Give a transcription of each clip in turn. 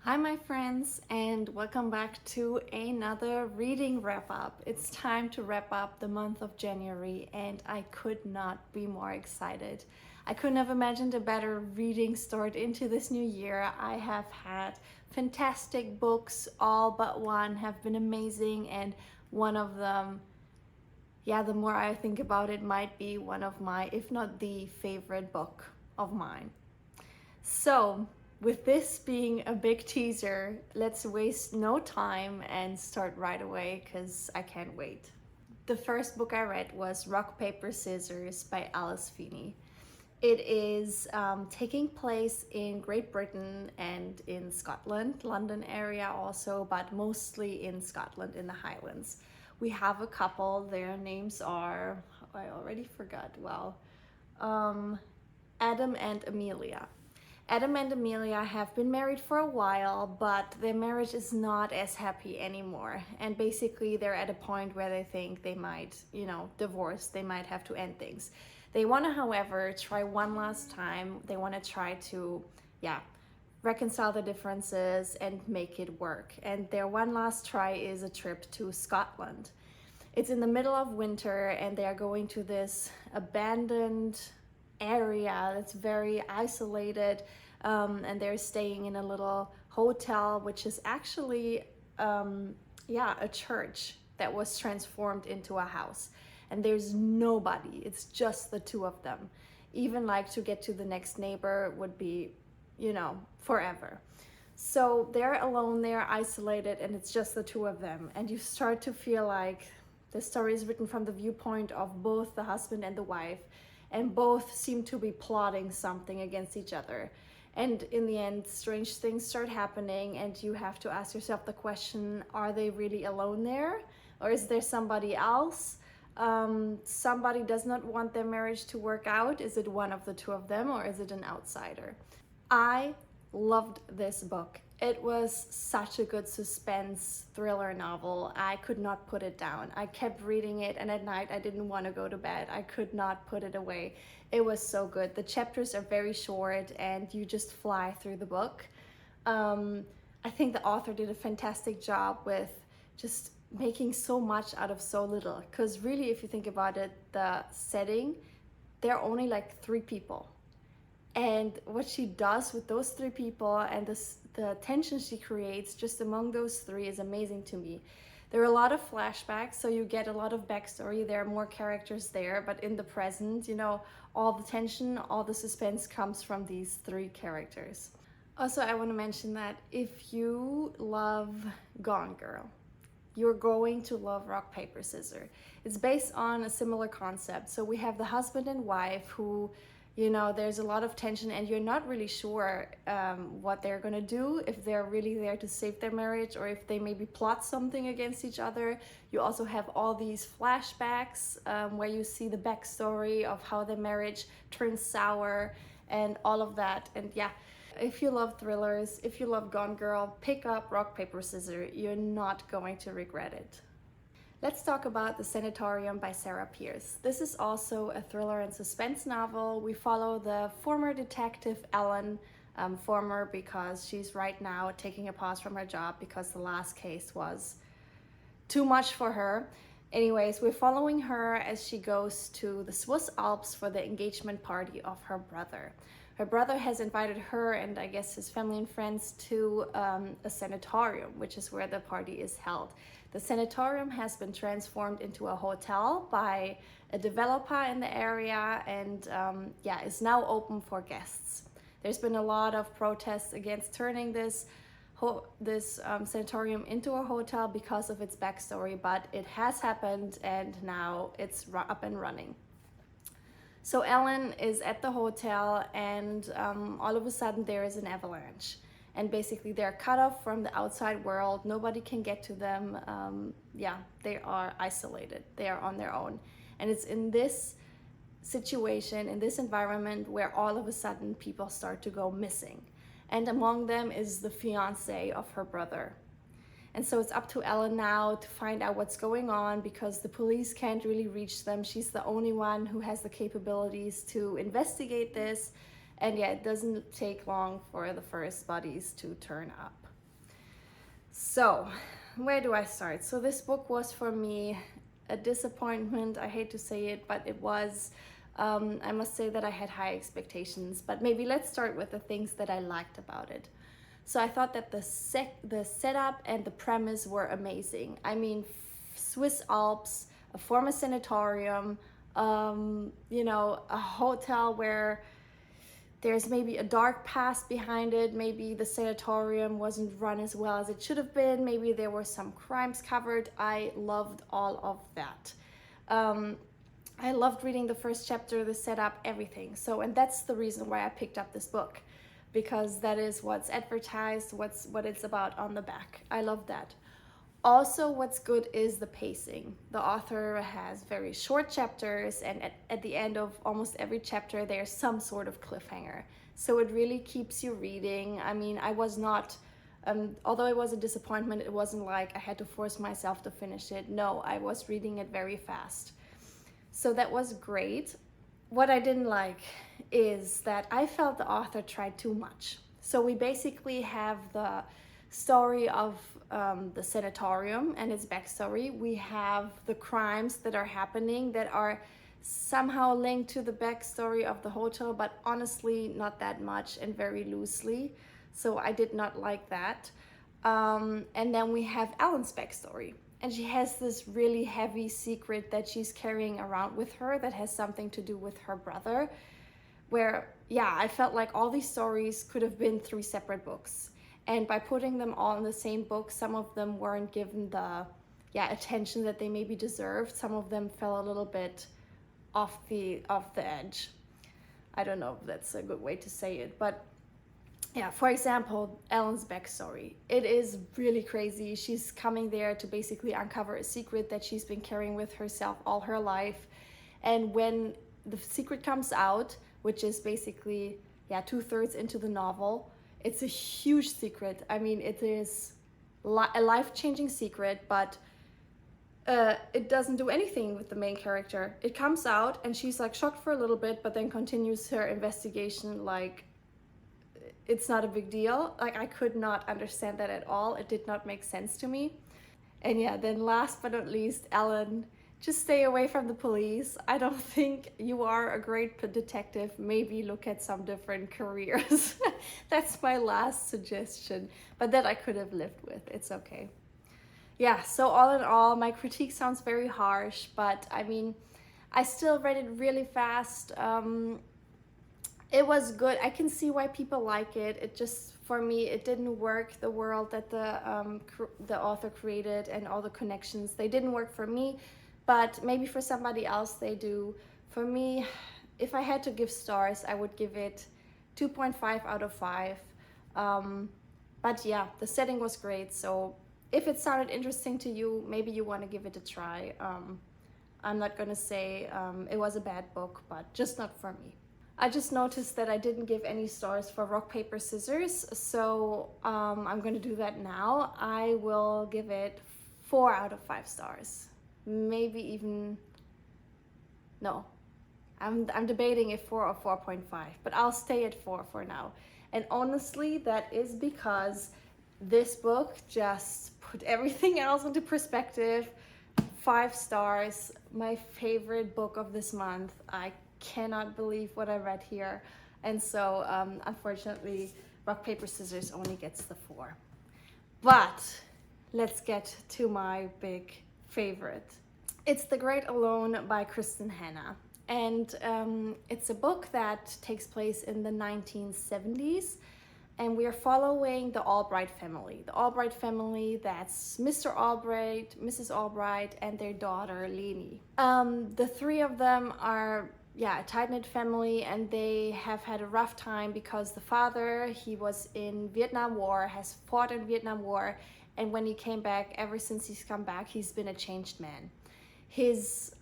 Hi, my friends, and welcome back to another reading wrap up. It's time to wrap up the month of January, and I could not be more excited. I couldn't have imagined a better reading start into this new year. I have had fantastic books, all but one have been amazing, and one of them, the more I think about it, might be one of my, if not the favorite book of mine. So, with this being a big teaser, let's waste no time and start right away because I can't wait. The first book I read was Rock, Paper, Scissors by Alice Feeney. It is taking place in Great Britain and in Scotland, London area also, but mostly in Scotland in the Highlands. We have a couple, their names are, I already forgot, Adam and Amelia. Adam and Amelia have been married for a while, but their marriage is not as happy anymore. And basically they're at a point where they think they might, divorce, they might have to end things. They want to, however, try one last time. They want to try to, reconcile the differences and make it work. And their one last try is a trip to Scotland. It's in the middle of winter and they are going to this abandoned area that's very isolated, and they're staying in a little hotel which is actually a church that was transformed into a house, and there's nobody, it's just the two of them. Even like to get to the next neighbor would be forever. So they're alone, they're isolated, and it's just the two of them, and you start to feel like the story is written from the viewpoint of both the husband and the wife, and both seem to be plotting something against each other. And in the end, strange things start happening, and you have to ask yourself the question, are they really alone there? Or is there somebody else? Somebody does not want their marriage to work out. Is it one of the two of them, or is it an outsider? I loved this book. It was such a good suspense thriller novel. I could not put it down. I kept reading it, and at night I didn't want to go to bed. I could not put it away. It was so good. The chapters are very short and you just fly through the book. I think the author did a fantastic job with just making so much out of so little, because really, if you think about it, the setting, there are only like 3 people. And what she does with those 3 people and the tension she creates just among those 3 is amazing to me. There are a lot of flashbacks, so you get a lot of backstory. There are more characters there, but in the present, all the tension, all the suspense comes from these 3 characters. Also, I want to mention that if you love Gone Girl, you're going to love Rock, Paper, Scissors. It's based on a similar concept. So we have the husband and wife who, there's a lot of tension, and you're not really sure what they're gonna do, if they're really there to save their marriage or if they maybe plot something against each other. You also have all these flashbacks where you see the backstory of how the marriage turns sour and all of that. And if you love thrillers, if you love Gone Girl, pick up Rock, Paper, Scissors. You're not going to regret it. Let's talk about The Sanatorium by Sarah Pearse. This is also a thriller and suspense novel. We follow the former detective Ellen, former because she's right now taking a pause from her job because the last case was too much for her. Anyways, we're following her as she goes to the Swiss Alps for the engagement party of her brother. Her brother has invited her and I guess his family and friends to a sanatorium, which is where the party is held. The sanatorium has been transformed into a hotel by a developer in the area and is now open for guests. There's been a lot of protests against turning this sanatorium into a hotel because of its backstory, but it has happened and now it's up and running. So Ellen is at the hotel and all of a sudden there is an avalanche. And basically they're cut off from the outside world. Nobody can get to them. They are isolated. They are on their own. And it's in this situation, in this environment, where all of a sudden people start to go missing. And among them is the fiance of her brother. And so it's up to Ellen now to find out what's going on because the police can't really reach them. She's the only one who has the capabilities to investigate this. And yeah, it doesn't take long for the first bodies to turn up. So where do I start? So this book was for me a disappointment. I hate to say it, but it was. I must say that I had high expectations, but maybe let's start with the things that I liked about it. So I thought that the setup and the premise were amazing. I mean, Swiss Alps, a former sanatorium, you know, a hotel where there's maybe a dark past behind it. Maybe the sanatorium wasn't run as well as it should have been. Maybe there were some crimes covered. I loved all of that. I loved reading the first chapter, the setup, everything. So, and that's the reason why I picked up this book, because that is what's advertised, what it's about on the back. I love that. Also, what's good is the pacing. The author has very short chapters, and at the end of almost every chapter, there's some sort of cliffhanger. So it really keeps you reading. I mean, I was not, although it was a disappointment, it wasn't like I had to force myself to finish it. No, I was reading it very fast. So that was great. What I didn't like is that I felt the author tried too much. So we basically have the story of the sanatorium and its backstory. We have the crimes that are happening that are somehow linked to the backstory of the hotel, but honestly not that much and very loosely. So I did not like that. And then we have Ellen's backstory. And she has this really heavy secret that she's carrying around with her that has something to do with her brother, where, yeah, I felt like all these stories could have been 3 separate books. And by putting them all in the same book, some of them weren't given the attention that they maybe deserved. Some of them fell a little bit off the edge. I don't know if that's a good way to say it, but yeah, for example, Ellen's backstory. It is really crazy. She's coming there to basically uncover a secret that she's been carrying with herself all her life. And when the secret comes out, which is basically, 2/3 into the novel, it's a huge secret. I mean, it is a life-changing secret, but it doesn't do anything with the main character. It comes out and she's like shocked for a little bit, but then continues her investigation like it's not a big deal. Like, I could not understand that at all. It did not make sense to me. And yeah, then last but not least, Ellen, just stay away from the police. I don't think you are a great detective. Maybe look at some different careers. That's my last suggestion, but that I could have lived with. It's okay. Yeah, so all in all, my critique sounds very harsh, but I mean, I still read it really fast. It was good. I can see why people like it. It just, for me, it didn't work. The world that the author created and all the connections, they didn't work for me, but maybe for somebody else they do. For me, if I had to give stars, I would give it 2.5 out of 5. But yeah, the setting was great. So if it sounded interesting to you, maybe you want to give it a try. I'm not gonna say it was a bad book, but just not for me. I just noticed that I didn't give any stars for rock, paper, scissors, so I'm gonna do that now. I will give it 4 out of 5 stars. Maybe even, no. I'm debating if 4 or 4.5, but I'll stay at 4 for now. And honestly, that is because this book just put everything else into perspective. 5 stars, my favorite book of this month. I cannot believe what I read here. And so unfortunately, rock, paper, scissors only gets the 4. But let's get to my big favorite. It's The Great Alone by Kristin. And it's a book that takes place in the 1970s. And we are following the Albright family. The Albright family, that's Mr. Albright, Mrs. Albright, and their daughter, Leonie. The 3 of them are a tight-knit family, and they have had a rough time because the father, he was in Vietnam War, has fought in Vietnam War, and when he came back, ever since he's come back, he's been a changed man. His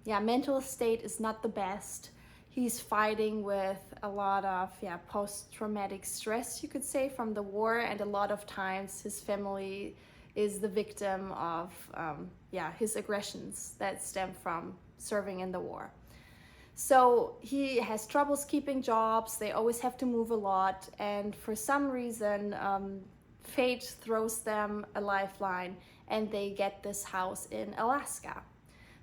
mental state is not the best. He's fighting with a lot of post-traumatic stress, you could say, from the war, and a lot of times his family is the victim of his aggressions that stem from serving in the war. So he has troubles keeping jobs. They always have to move a lot. And for some reason, fate throws them a lifeline and they get this house in Alaska.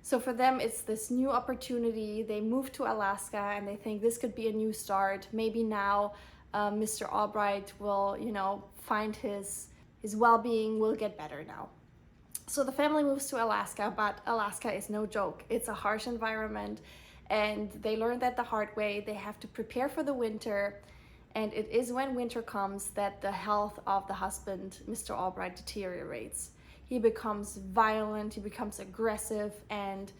So for them, it's this new opportunity. They move to Alaska and they think this could be a new start. Maybe now Mr. Albright will, find his well-being will get better now. So the family moves to Alaska, but Alaska is no joke. It's a harsh environment, and they learn that the hard way. They have to prepare for the winter, and it is when winter comes that the health of the husband, Mr. Albright, deteriorates. He becomes violent, he becomes aggressive, and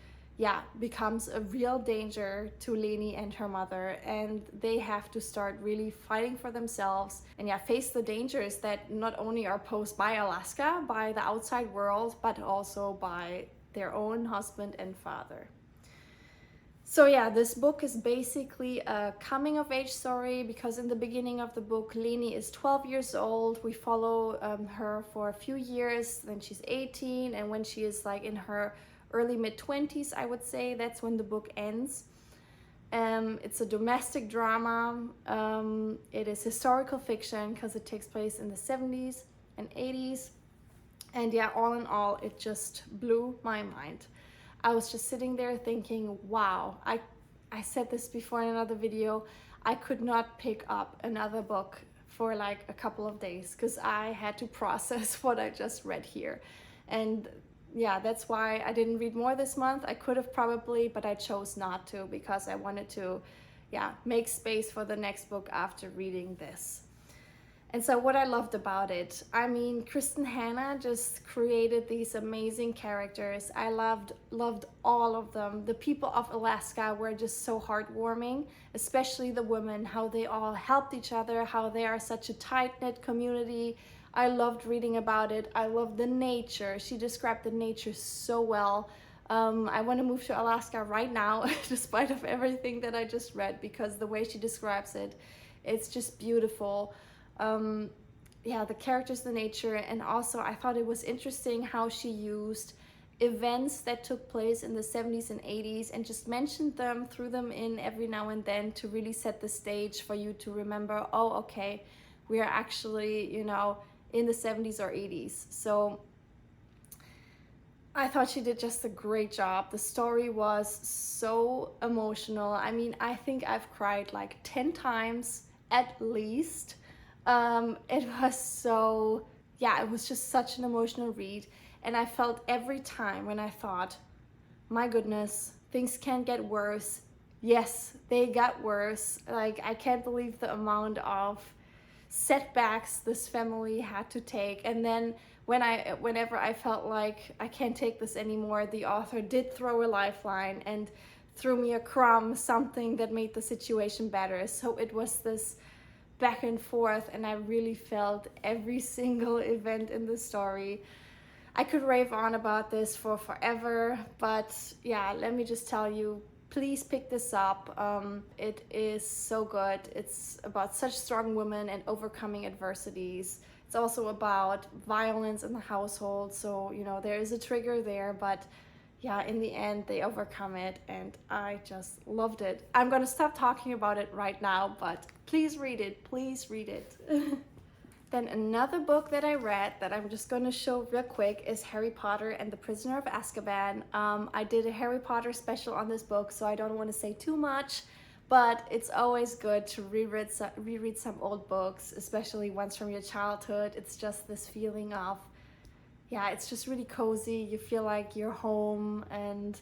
becomes a real danger to Leonie and her mother, and they have to start really fighting for themselves and face the dangers that not only are posed by Alaska, by the outside world, but also by their own husband and father. So this book is basically a coming of age story, because in the beginning of the book, Leonie is 12 years old. We follow her for a few years, then she's 18, and when she is like in her early mid-20s, I would say, that's when the book ends. It's a domestic drama. It is historical fiction because it takes place in the 70s and 80s. And all in all, it just blew my mind. I was just sitting there thinking, wow, I said this before in another video, I could not pick up another book for like a couple of days because I had to process what I just read here. And that's why I didn't read more this month. I could have probably, but I chose not to because I wanted to, make space for the next book after reading this. And so what I loved about it, Kristin Hanna just created these amazing characters. I loved all of them. The people of Alaska were just so heartwarming, especially the women, how they all helped each other, how they are such a tight-knit community. I loved reading about it. I loved the nature. She described the nature so well. I want to move to Alaska right now, despite of everything that I just read, because the way she describes it, it's just beautiful. The characters, the nature, and also I thought it was interesting how she used events that took place in the 70s and 80s and just mentioned them, threw them in every now and then to really set the stage for you to remember, oh, okay, we are actually, in the 70s or 80s. So I thought she did just a great job. The story was so emotional. I think I've cried like 10 times at least. It was so, it was just such an emotional read. And I felt every time when I thought, my goodness, things can get worse. Yes, they got worse. Like, I can't believe the amount of setbacks this family had to take. And then whenever I felt like I can't take this anymore, the author did throw a lifeline and threw me a crumb, something that made the situation better. So it was this back and forth, and I really felt every single event in the story. I could rave on about this for forever, but let me just tell you, please pick this up. It is so good. It's about such strong women and overcoming adversities. It's also about violence in the household, so there is a trigger there, but in the end they overcome it, and I just loved it. I'm gonna stop talking about it right now, but please read it, Then another book that I read that I'm just going to show real quick is Harry Potter and the Prisoner of Azkaban. I did a Harry Potter special on this book, so I don't want to say too much, but it's always good to reread some old books, especially ones from your childhood. It's just this feeling of, it's just really cozy. You feel like you're home, and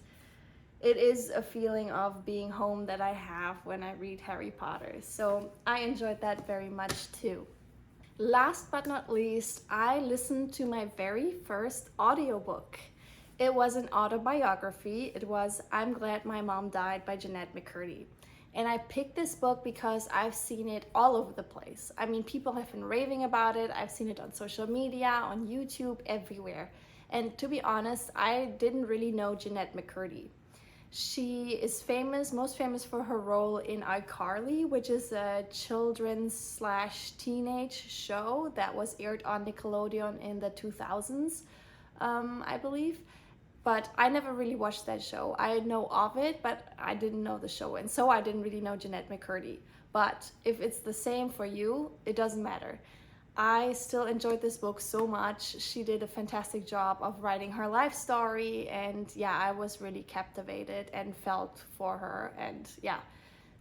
it is a feeling of being home that I have when I read Harry Potter. So I enjoyed that very much too. Last but not least, I listened to my very first audiobook. It was an autobiography. It was I'm Glad My Mom Died by Jennette McCurdy. And I picked this book because I've seen it all over the place. People have been raving about it. I've seen it on social media, on YouTube, everywhere. And to be honest, I didn't really know Jennette McCurdy. She is most famous for her role in iCarly, which is a children's/teenage show that was aired on Nickelodeon in the 2000s, I believe. but I never really watched that show. I know of it, but I didn't know the show, and so I didn't really know Jennette McCurdy. But if it's the same for you, it doesn't matter. I still enjoyed this book so much. She did a fantastic job of writing her life story, and yeah, I was really captivated and felt for her, and yeah.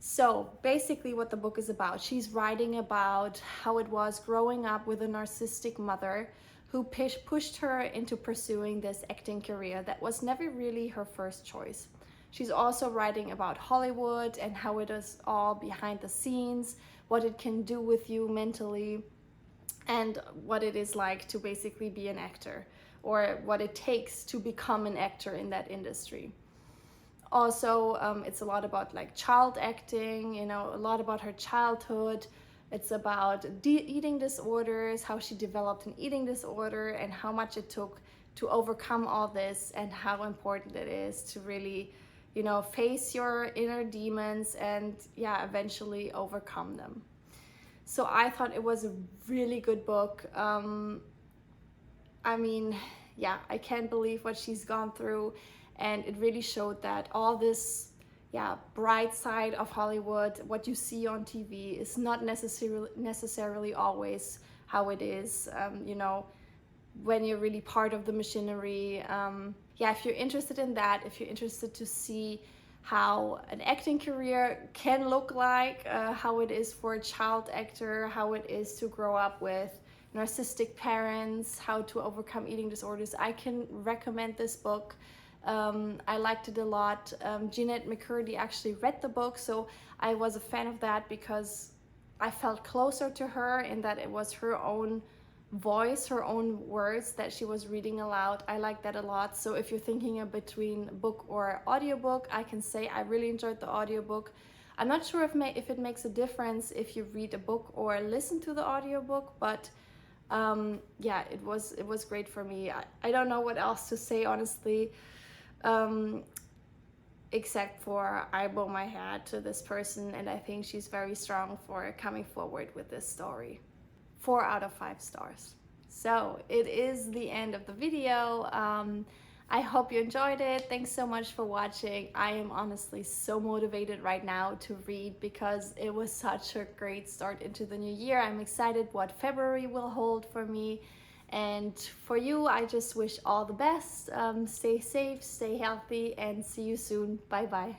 So basically what the book is about, she's writing about how it was growing up with a narcissistic mother who pushed her into pursuing this acting career that was never really her first choice. She's also writing about Hollywood and how it is all behind the scenes, what it can do with you mentally, and what it is like to basically be an actor, or what it takes to become an actor in that industry. Also, it's a lot about like child acting, you know, a lot about her childhood. It's about eating disorders, how she developed an eating disorder, and how much it took to overcome all this, and how important it is to really, you know, face your inner demons and yeah, eventually overcome them. So I thought it was a really good book. I mean, yeah, I can't believe what she's gone through, and it really showed that all this, yeah, bright side of Hollywood, what you see on TV, is not necessarily always how it is. You know, when you're really part of the machinery. Yeah, if you're interested in that, if you're interested to see how an acting career can look like, how it is for a child actor, how it is to grow up with narcissistic parents, how to overcome eating disorders, I can recommend this book. I liked it a lot. Jennette McCurdy actually read the book, so I was a fan of that because I felt closer to her in that it was her own voice, her own words that she was reading aloud. I like that a lot. So if you're thinking of between book or audiobook, I can say I really enjoyed the audiobook. I'm not sure if it makes a difference if you read a book or listen to the audiobook, but yeah, it was great for me. I don't know what else to say, honestly, except for I bow my hat to this person, and I think she's very strong for coming forward with this story. 4 out of 5 stars. So it is the end of the video. I hope you enjoyed it. Thanks so much for watching. I am honestly so motivated right now to read because it was such a great start into the new year. I'm excited what February will hold for me. And for you, I just wish all the best. Stay safe, stay healthy, and see you soon. Bye bye.